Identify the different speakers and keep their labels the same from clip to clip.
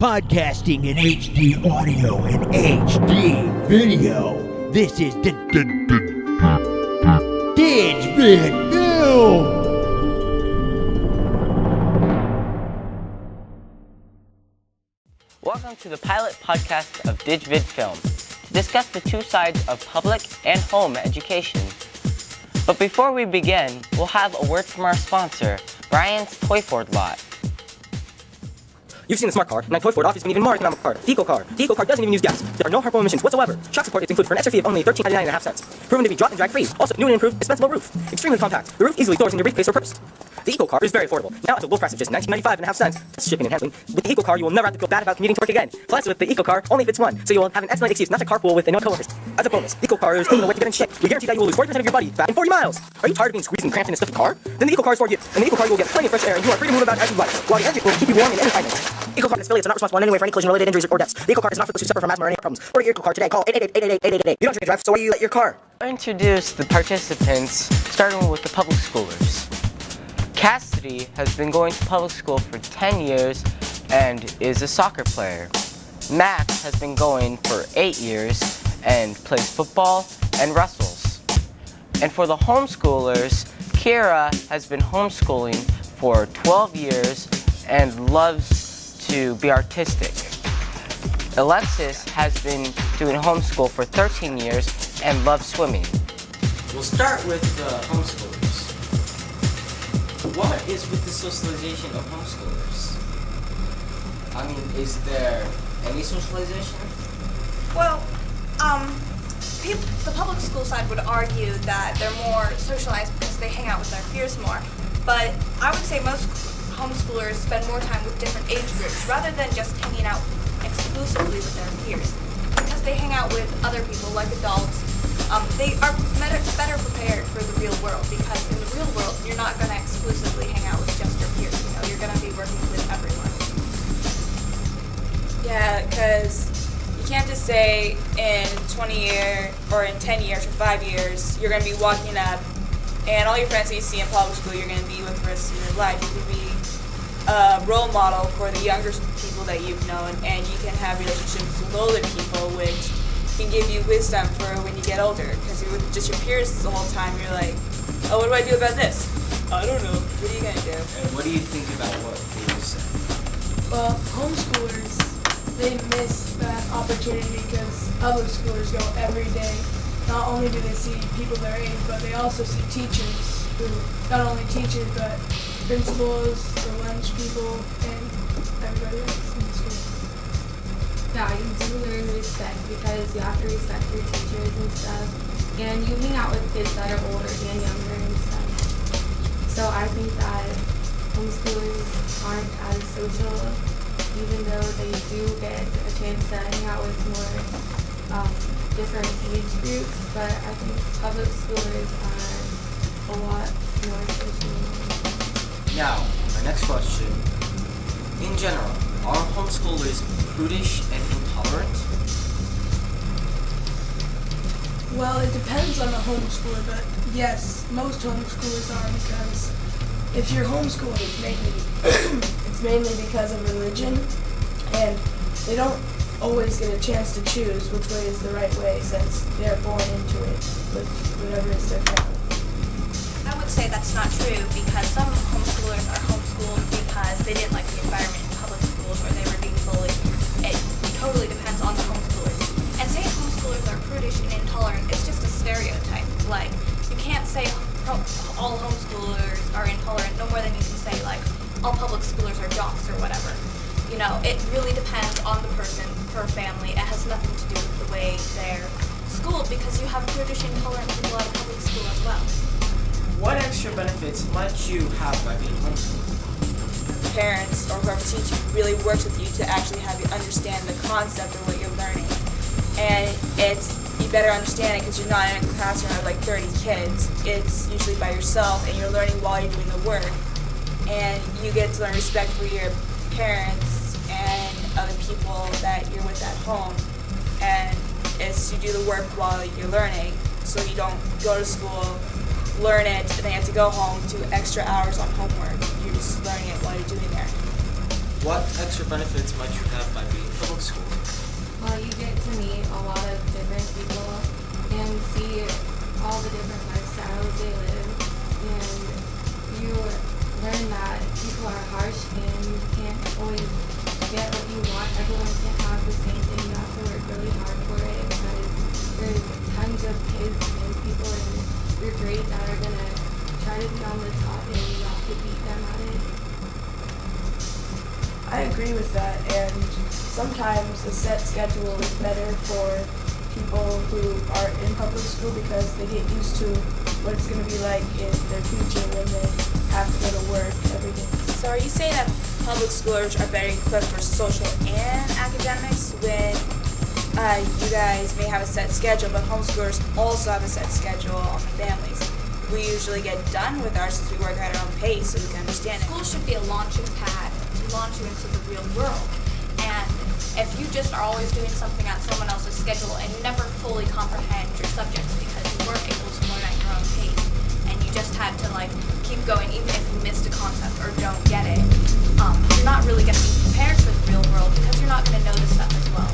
Speaker 1: Podcasting in HD audio and HD video. This is the DIGVIDFILM.
Speaker 2: Welcome to the pilot podcast of DIGVIDFILM'S to discuss the two sides of public and home education. But before we begin, we'll have a word from our sponsor, Brian's Toy Ford Lot.
Speaker 3: You've seen the smart car, and Toy Ford offers an even more economical car, the Eco Car. The Eco Car doesn't even use gas. There are no harmful emissions whatsoever. Shock support is included for an extra fee of only $13.99.5. Proven to be drop and drag free. Also, new and improved dispensable roof. Extremely compact. The roof easily stores in your briefcase or purse. The Eco Car is very affordable. Now at a low price of just $19.95.5. That's shipping and handling. With the Eco Car, you will never have to feel bad about commuting to work again. Plus, with the Eco Car, only fits one, so you will have an excellent excuse not to carpool with no coworkers. As a bonus, the Eco Car is taking away to get in shape. We guarantee that you will lose 40% of your body fat in 40 miles. Are you tired of being squeezed and cramped in a stuffy car? Then the Eco Car is for you. And the Eco Car you will get plenty of fresh air, and you are free to move about as you like, while the engine will keep you warm in any climate. Eco Car and its affiliates are not responsible in any way for any collision-related injuries or deaths. The Eco Car is not for those who suffer from asthma or any problems. Order your Eco Car today. Call 888-888-888. You don't drink and drive, so why do you let your car?
Speaker 2: I'll introduce the participants, starting with the public schoolers. Cassidy has been going to public school for 10 years and is a soccer player. Max has been going for 8 years and plays football and wrestles. And for the homeschoolers, Kira has been homeschooling for 12 years and loves to be artistic. Alexis has been doing homeschool for 13 years and loves swimming. We'll start with the homeschoolers. What is with the socialization of homeschoolers? I mean, is there any socialization?
Speaker 4: Well, the public school side would argue that they're more socialized because they hang out with their peers more. But I would say most homeschoolers spend more time with different age groups rather than just hanging out exclusively with their peers. Because they hang out with other people like adults, they are better prepared for the real world, because in the real world you're not going to exclusively hang out with just your peers. You know, you're going to be working with everyone.
Speaker 5: Yeah, because you can't just say in 20 years or in 10 years or 5 years you're going to be walking up and all your friends that you see in public school you're going to be with the rest of your life. You can be a role model for the younger people that you've known, and you can have relationships with older people, which can give you wisdom for when you get older. Because you're with just your peers the whole time, you're like, oh, what do I do about this? I don't know. What are you going to do?
Speaker 2: And what do you think about what they just said?
Speaker 6: Well, homeschoolers, they miss that opportunity because other schoolers go every day. Not only do they see people their age, but they also see teachers who, not only teachers, but principals, the lunch people, and everybody else in the school.
Speaker 7: Yeah, you do learn respect because you have to respect your teachers and stuff. And you hang out with kids that are older and younger and stuff. So I think that homeschoolers aren't as social, even though they do get a chance to hang out with more different age groups. But I think public schoolers are a lot more social.
Speaker 2: Now, our next question. In general, are homeschoolers prudish and intolerant?
Speaker 6: Well, it depends on the homeschooler, but yes, most homeschoolers are, because if you're homeschooling, it's mainly because of religion, and they don't always get a chance to choose which way is the right way, since they're born into it with whatever is their family.
Speaker 4: I would say that's not true, because some homeschoolers are homeschooled because they didn't like the environment in public schools or they were being bullied. It totally depends on the homeschoolers. And saying homeschoolers are prudish and intolerant is just a stereotype. Like, you can't say all homeschoolers are intolerant no more than you can say, like, all public schoolers are jocks or whatever. You know, it really depends on the person, per family. It has nothing to do with the way they're schooled, because you have prudish and intolerant people out of public school as well.
Speaker 2: What extra benefits might you have by being homeschooled?
Speaker 5: Parents or whoever teaches you really works with you to actually have you understand the concept of what you're learning. And you better understand it because you're not in a classroom of like 30 kids. It's usually by yourself, and you're learning while you're doing the work. And you get to learn respect for your parents and other people that you're with at home. And it's you do the work while you're learning, so you don't go to school, learn it, and then you have to go home, do extra hours on homework. You're just learning it while you're doing there.
Speaker 3: What extra benefits might you have by being public school?
Speaker 7: Well, you get to meet a lot of different people and see all the different lifestyles they live, and you learn that people are harsh and you can't always get what you want. Everyone can't have the same thing. You have to work really hard for it because there's tons of kids and people in your grade that are going to try to be on the top and you have to beat them at it.
Speaker 6: I agree with that, and sometimes a set schedule is better for people who are in public school because they get used to what it's going to be like if they're teaching when they have to go to work every day.
Speaker 5: So are you saying that public schoolers are better equipped for social and academics when you guys may have a set schedule, but homeschoolers also have a set schedule on the families? We usually get done with ours since we work at our own pace so we can understand it.
Speaker 4: School should be a launching pad to launch you into the real world. And if you just are always doing something on someone else's schedule and you never fully comprehend your subjects because you weren't able to learn at your own pace and you just had to keep going even if you missed a concept or don't get it, you're not really going to be prepared for the real world because you're not going to know this stuff as well.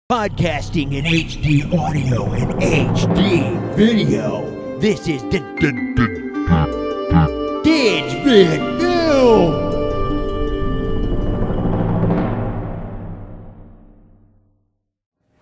Speaker 1: Podcasting in HD audio and HD video. This is the DIGVIDFILM.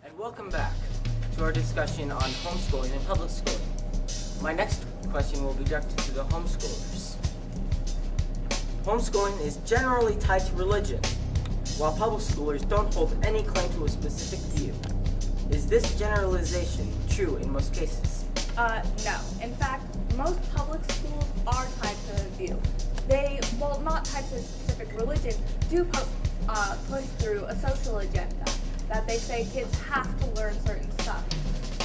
Speaker 2: And welcome back to our discussion on homeschooling and public schooling. My next question will be directed to the homeschoolers. Homeschooling is generally tied to religion, while public schoolers don't hold any claim to a specific view. Is this generalization true in most cases?
Speaker 8: No. In fact, most public schools are tied to a view. They, well, not tied to a specific religion, do push through a social agenda that they say kids have to learn certain stuff.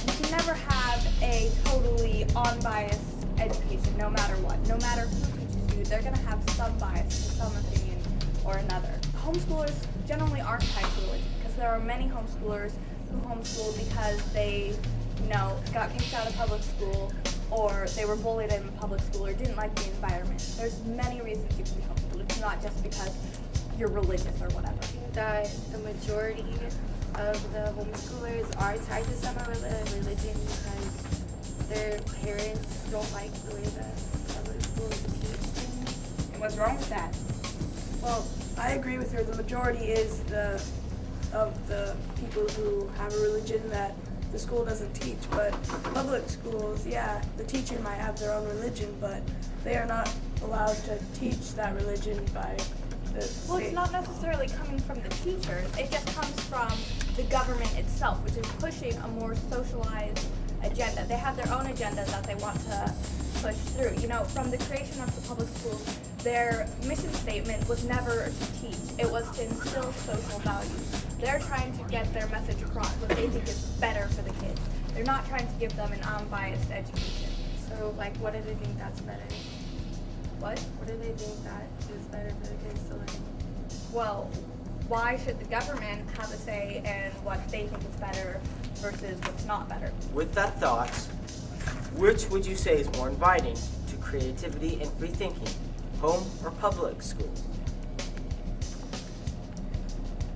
Speaker 8: You can never have a totally unbiased education, no matter what. No matter who teaches you, they're going to have some bias to some opinion or another. Homeschoolers generally aren't tied to religion because there are many homeschoolers who homeschool because they, got kicked out of public school or they were bullied in public school or didn't like the environment. There's many reasons you can be homeschooled. It's not just because you're religious or whatever.
Speaker 7: That the majority of the homeschoolers are tied to some religion because their parents don't like the way that public schools teach things.
Speaker 5: And what's wrong with that?
Speaker 6: Well, I agree with her. The majority is of the people who have a religion that the school doesn't teach. But public schools, yeah, the teacher might have their own religion, but they are not allowed to teach that religion by the state.
Speaker 8: Well, it's not necessarily coming from the teachers. It just comes from the government itself, which is pushing a more socialized agenda. They have their own agenda that they want to push through. From the creation of the public schools, their mission statement was never to teach. It was to instill social values. They're trying to get their message across, what they think is better for the kids. They're not trying to give them an unbiased education.
Speaker 7: So, what do they think that's better?
Speaker 8: What?
Speaker 7: What do they think that is better for the kids to learn?
Speaker 8: Well, why should the government have a say in what they think is better versus what's not better?
Speaker 2: With that thought, which would you say is more inviting to creativity and free thinking, home or public school?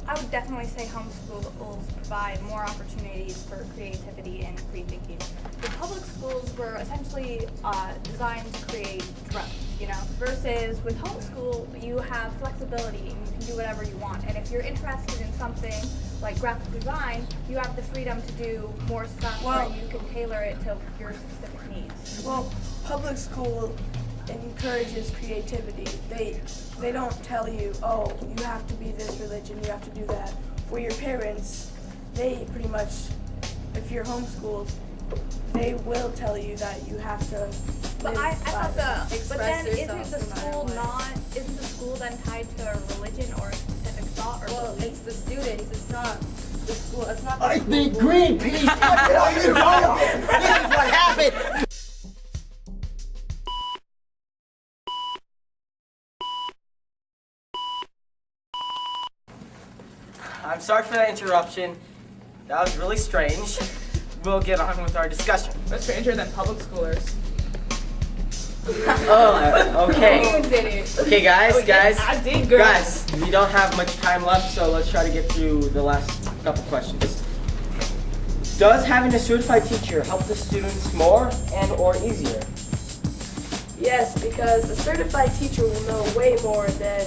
Speaker 8: I would definitely say homeschools provide more opportunities for creativity and free thinking. The public schools were essentially designed to create drones, versus with homeschool, you have flexibility and you can do whatever you want. And if you're interested in something like graphic design, you have the freedom to do more stuff where you can tailor it to your specific needs.
Speaker 6: Well, public school encourages creativity. They don't tell you, oh, you have to be this religion, you have to do that. For your parents, they pretty much, if you're homeschooled, they will tell you that you have to
Speaker 8: But I thought but then
Speaker 5: themselves
Speaker 8: isn't the
Speaker 5: no matter
Speaker 8: school
Speaker 5: what.
Speaker 8: isn't the school then tied to a religion or a specific thought or
Speaker 5: Well,
Speaker 8: belief?
Speaker 5: it's the students. It's not the school. It's not the
Speaker 1: I
Speaker 5: school
Speaker 1: think
Speaker 5: board.
Speaker 1: Greenpeace fucking all you know. This is what happened.
Speaker 3: I'm sorry for that interruption. That was really strange. We'll get on with our discussion.
Speaker 9: That's stranger than public schoolers.
Speaker 3: Oh, okay. Okay, guys,
Speaker 9: I did, girl.
Speaker 3: guys, we don't have much time left, so let's try to get through the last couple questions. Does having a certified teacher help the students more and or easier?
Speaker 6: Yes, because a certified teacher will know way more than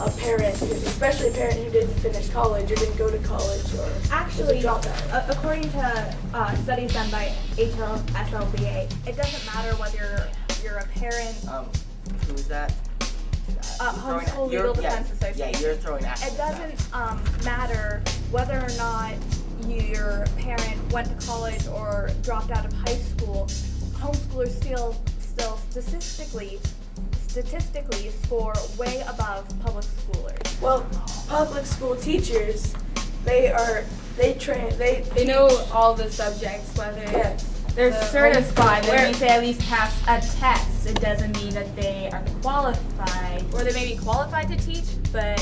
Speaker 6: a parent, especially a parent who didn't finish college or didn't go to college or
Speaker 8: Actually,
Speaker 6: was a dropout.
Speaker 8: according to studies done by HLSLBA, it doesn't matter whether you're a parent,
Speaker 3: Who is that?
Speaker 8: Homeschool Legal Defense Association.
Speaker 3: Yeah, you're throwing at
Speaker 8: It doesn't matter whether or not your parent went to college or dropped out of high school. Homeschoolers still statistically score way above public schoolers.
Speaker 6: Well, public school teachers, they
Speaker 7: know all the subjects, whether
Speaker 6: Yes.
Speaker 7: they're
Speaker 6: The
Speaker 7: certified.
Speaker 6: homeschool-
Speaker 7: That means they at least pass a test. It doesn't mean that they are qualified.
Speaker 10: Or they may be qualified to teach, but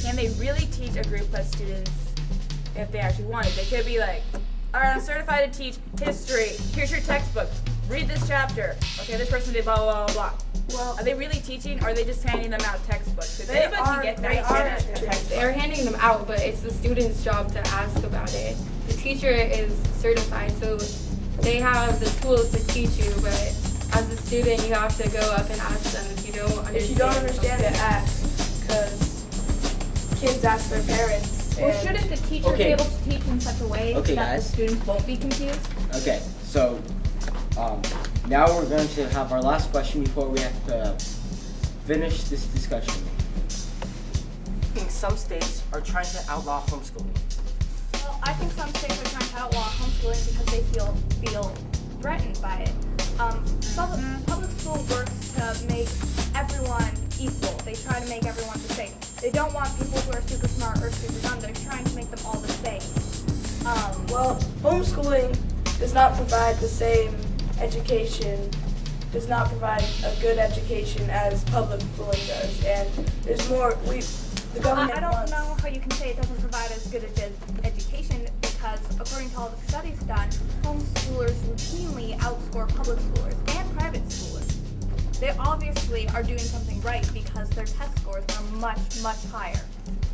Speaker 10: can they really teach a group of students if they actually wanted? They could be like, all right, I'm certified to teach history. Here's your textbook. Read this chapter. Okay, this person did blah, blah, blah, blah.
Speaker 6: Well,
Speaker 10: Are they really teaching, or are they just handing them out textbooks? Because anybody can get
Speaker 6: they
Speaker 10: that
Speaker 6: are
Speaker 10: in a textbook.
Speaker 7: They're handing them out, but it's the student's job to ask about it. The teacher is certified, so they have the tools to teach you, but as a student, you have to go up and ask them if you don't understand.
Speaker 6: if you don't understand it, ask, because kids ask their parents.
Speaker 8: Well,
Speaker 6: and-
Speaker 8: shouldn't the teacher be
Speaker 3: Okay.
Speaker 8: able to teach in such a way
Speaker 3: Okay,
Speaker 8: that
Speaker 3: guys.
Speaker 8: the students won't be confused?
Speaker 3: Okay, so now we're going to have our last question before we have to finish this discussion. I think some states are trying to outlaw homeschooling.
Speaker 8: Well, I think some states are trying to outlaw homeschooling because they feel threatened by it. Public school works to make everyone equal. They try to make everyone the same. They don't want people who are super smart or super dumb. They're trying to make them all the same.
Speaker 6: Well, homeschooling does not provide the same education, does not provide a good education as public schooling does. And there's more, the government
Speaker 8: I don't
Speaker 6: wants-
Speaker 8: know how you can say it doesn't provide as good an education because according to all the studies done, homeschoolers routinely outscore public schoolers and private schoolers. They obviously are doing something right because their test scores are much, much higher.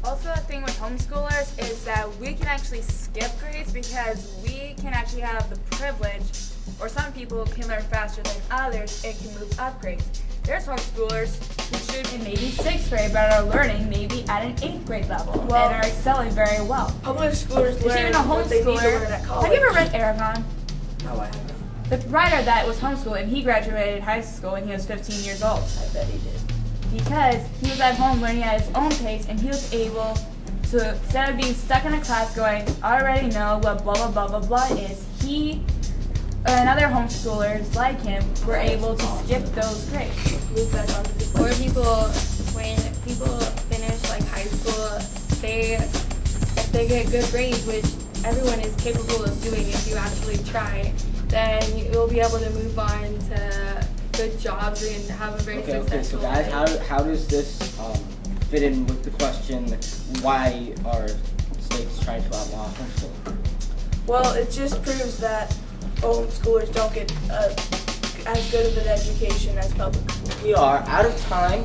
Speaker 10: Also, the thing with homeschoolers is that we can actually skip grades because we can actually have the privilege, or some people can learn faster than others and can move up grades. There's homeschoolers who should
Speaker 7: In maybe 6th grade, but are learning maybe at an 8th grade level
Speaker 6: Well-
Speaker 7: and are excelling very well.
Speaker 6: public schoolers
Speaker 7: There's
Speaker 6: learn
Speaker 7: even a
Speaker 6: what they need to
Speaker 7: homeschooler.
Speaker 6: learn at college.
Speaker 7: Have you ever read Aragon?
Speaker 6: No, I haven't.
Speaker 7: The writer that was homeschooled, and he graduated high school when he was 15 years old.
Speaker 6: I bet he did.
Speaker 7: Because he was at home learning at his own pace, and he was able to, instead of being stuck in a class going, I already know what blah blah blah blah blah is, he and other homeschoolers like him were able to skip those grades.
Speaker 6: Move back on to the
Speaker 7: Or when people finish like high school, if they get good grades, which everyone is capable of doing if you actually try, then you'll be able to move on to good jobs and have a very
Speaker 3: Okay, so
Speaker 7: successful
Speaker 3: guys,
Speaker 7: life.
Speaker 3: how does this fit in with the question, why are states trying to outlaw homeschooling?
Speaker 6: Well, it just proves that homeschoolers don't get as good of an education as public schools.
Speaker 3: We are out of time.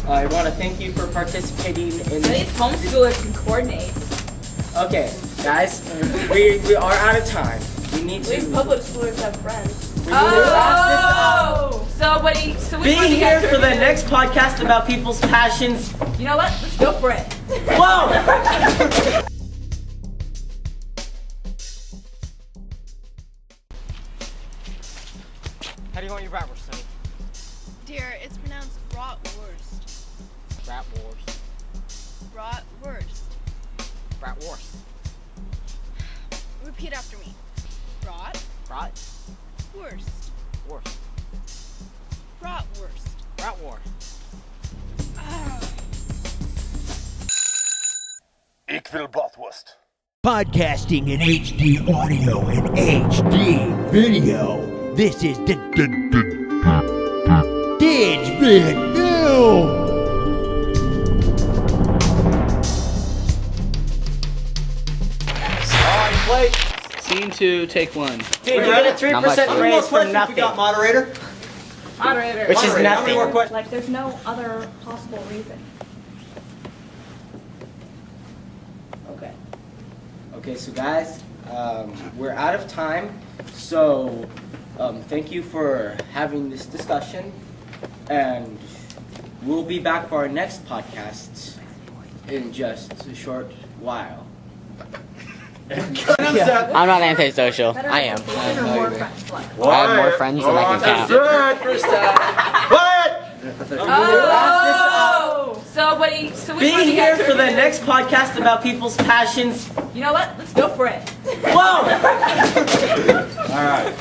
Speaker 3: I want to thank you for participating in
Speaker 10: at least homeschoolers can coordinate.
Speaker 3: Okay, guys, we are out of time. We need
Speaker 6: At
Speaker 3: to
Speaker 6: least public schoolers have friends.
Speaker 3: we need to wrap this up.
Speaker 10: So we
Speaker 3: Be
Speaker 10: wanna
Speaker 3: here
Speaker 10: get
Speaker 3: for the next podcast about people's passions.
Speaker 10: You know what? Let's go for it.
Speaker 3: Whoa! How do you want your bratwurst, Sonny?
Speaker 11: Dear, it's pronounced bratwurst.
Speaker 3: Bratwurst.
Speaker 11: Bratwurst.
Speaker 3: Bratwurst.
Speaker 11: Repeat after me. Brat.
Speaker 3: Brat.
Speaker 11: Wurst.
Speaker 3: Wurst.
Speaker 11: Bratwurst.
Speaker 12: Ik wil bratwurst.
Speaker 1: Podcasting in HD audio and HD video. This is the DIGVIDFILM'S.
Speaker 13: Plate. Scene 2, take 1.
Speaker 3: Dude, you get a 3% raise for nothing.
Speaker 13: We got moderator.
Speaker 3: Which is nothing.
Speaker 8: Like, there's no other possible reason.
Speaker 2: Okay, so guys, we're out of time. So, thank you for having this discussion, and we'll be back for our next podcast in just a short while.
Speaker 13: I'm not antisocial. I am. I have more friends than I can count.
Speaker 12: First time. What?
Speaker 10: Oh! So which one
Speaker 3: Be
Speaker 10: do you
Speaker 3: here
Speaker 10: guys
Speaker 3: for the
Speaker 10: review?
Speaker 3: next podcast about people's passions.
Speaker 10: You know what? Let's go for it.
Speaker 3: Whoa!
Speaker 12: All right.